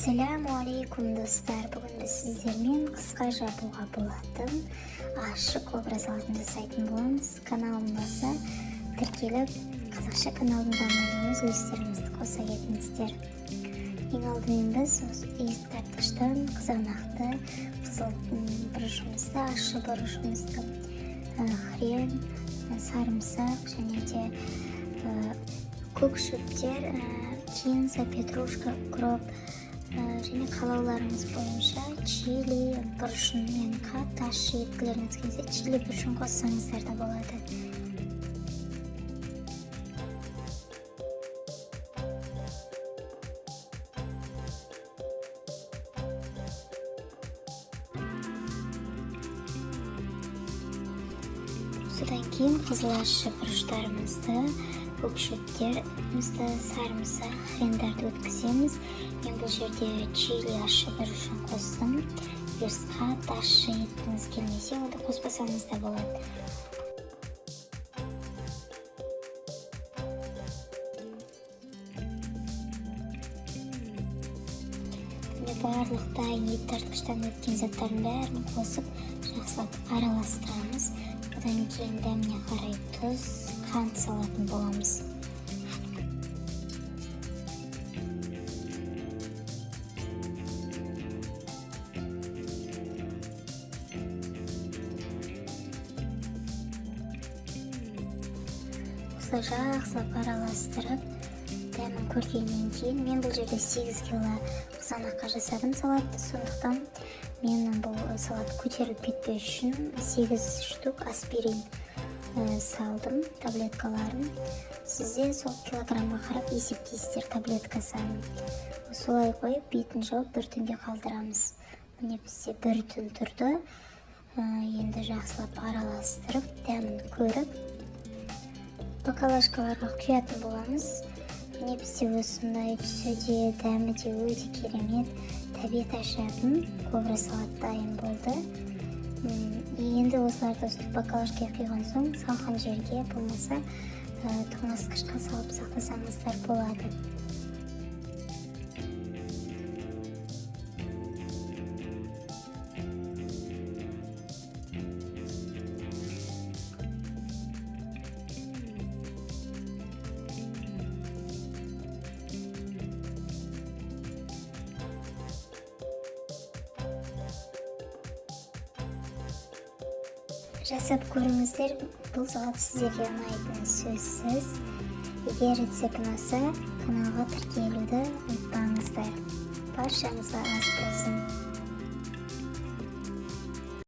Ассаламу алейкум достар. Бүгін біз сіздермен қысқа жабуға болатын ашық образ алтын жасайтын боламыз. Каналымызға тіркеліп, қазақша каналдың дамуына үлестеріңізді қоса кетіңіздер. Ең алдымен біз тартқыштан қызанақты, қызыл бұрышымызды, ащы бұрышымызды, хрен, сарымсақ және де көк шөптер, кинза, петрушка, укроп және қалауларыңыз бойынша чили бұрышын, яғни қатты ащы еткілеріңіз келсе чили бұрышын қоссаңыздар да болады. Содан кейін қызыл ащы бұрыштарымызды, көк шөптерімізді, сарымсақ, хрендарды өткіземіз. Мен бұл жерде чили ащы бұрышын қостым. Егер қатты ащы еткіңіз келмесе, онда қоспасаңыз да болады. Барлық дайын ет тартқыштан өткен заттардың бәрін қосып, жақсылап араластырамыз. Одан кейін дәміне қарай тұз, қант салатын боламыз. Осылай жақсылап араластырып, дәмін көргеннен кейін мен бұл жерде 8 кило қызанаққа жасадым салатты, сондықтан мен бұл салат көтеріліп кетпеу үшін 8 штук аспирин салдым, таблеткаларын. Сізде сол килограмға қарап есептейсіздер таблетка санын. Солай қойып, бетін жауып бір түнге қалдырамыз. Міне бізде бір түн тұрды. Енді жақсылап араластырып, дәмін көріп, бакалашкаларға құятын боламыз. Міне бізде осындай түсі де, дәмі де өте керемет, тәбет ашатын кобра салат дайын болды. Енді осыларды үстіп бакалашкаға құйған соң салқын жерге болмаса тоңазытқышқа салып сақтасаңыздар болады. Жасап көріңіздер, бұл салат сіздерге ұнайтыны сөзсіз. Егер рецепт ұнаса, каналға тіркелуді ұмытпаңыздар. Баршаңызға ас болсын.